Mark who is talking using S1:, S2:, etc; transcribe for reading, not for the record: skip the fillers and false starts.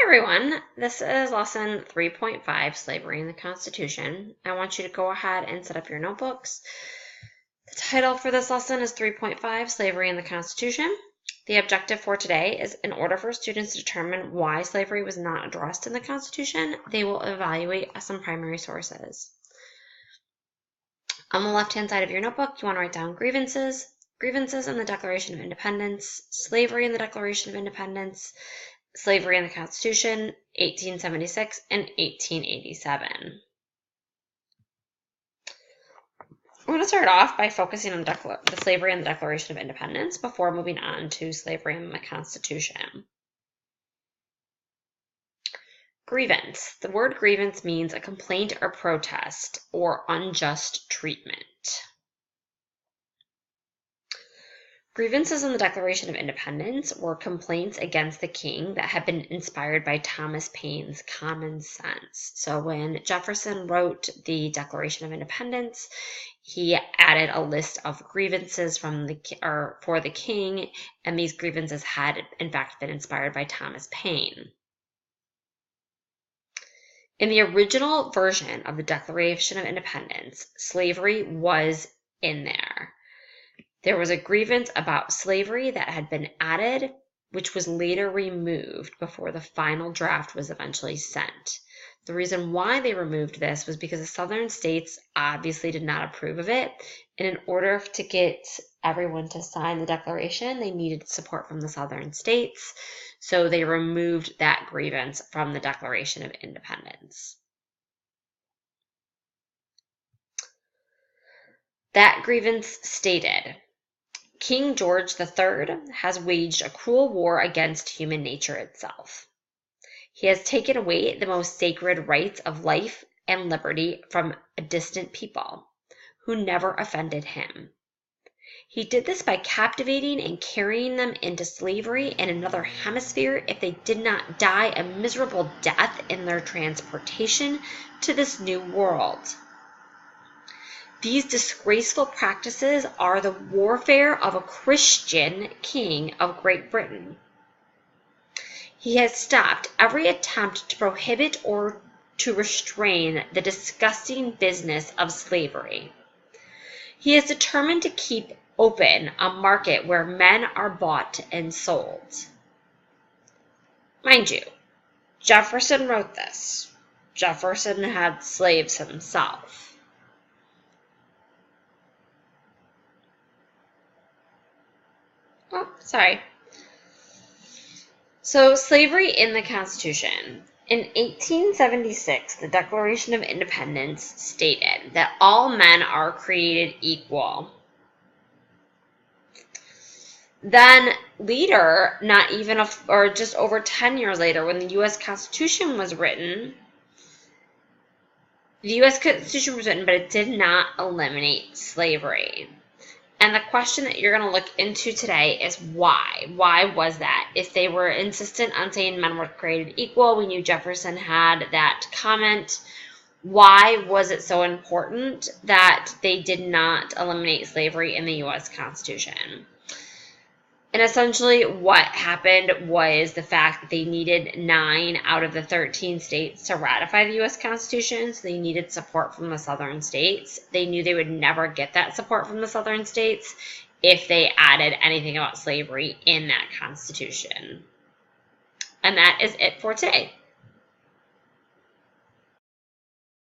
S1: everyone, this is lesson 3.5, Slavery in the Constitution. I want you to go ahead and set up your notebooks. The title for this lesson is 3.5, Slavery in the Constitution. The objective for today is, in order for students to determine why slavery was not addressed in the Constitution, they will evaluate some primary sources. On the left-hand side of your notebook, you want to write down grievances in the Declaration of Independence, slavery in the Declaration of Independence, slavery in the Constitution, 1876 and 1887. I'm going to start off by focusing on the slavery in the Declaration of Independence before moving on to slavery in the Constitution. Grievance. The word grievance means a complaint or protest or unjust treatment. Grievances in the Declaration of Independence were complaints against the king that had been inspired by Thomas Paine's common sense. So when Jefferson wrote the Declaration of Independence, he added a list of grievances for the king, and these grievances had in fact been inspired by Thomas Paine. In the original version of the Declaration of Independence, slavery was in there. There was a grievance about slavery that had been added, which was later removed before the final draft was eventually sent. The reason why they removed this was because the southern states obviously did not approve of it, and in order to get everyone to sign the declaration, they needed support from the southern states, so they removed that grievance from the Declaration of Independence. That grievance stated, King George III has waged a cruel war against human nature itself. He has taken away the most sacred rights of life and liberty from a distant people who never offended him. He did this by captivating and carrying them into slavery in another hemisphere if they did not die a miserable death in their transportation to this new world. These disgraceful practices are the warfare of a Christian king of Great Britain. He has stopped every attempt to prohibit or to restrain the disgusting business of slavery. He is determined to keep open a market where men are bought and sold. Mind you, Jefferson wrote this. Jefferson had slaves himself. Oh, sorry. So, slavery in the Constitution. In 1876, the Declaration of Independence stated that all men are created equal. Then later, not even or just over 10 years later, when the U.S. Constitution was written, but it did not eliminate slavery. And the question that you're going to look into today is why? Why was that? If they were insistent on saying men were created equal, we knew Jefferson had that comment. Why was it so important that they did not eliminate slavery in the U.S. Constitution? And essentially what happened was the fact that they needed 9 out of the 13 states to ratify the U.S. Constitution, so they needed support from the southern states. They knew they would never get that support from the southern states if they added anything about slavery in that Constitution. And that is it for today.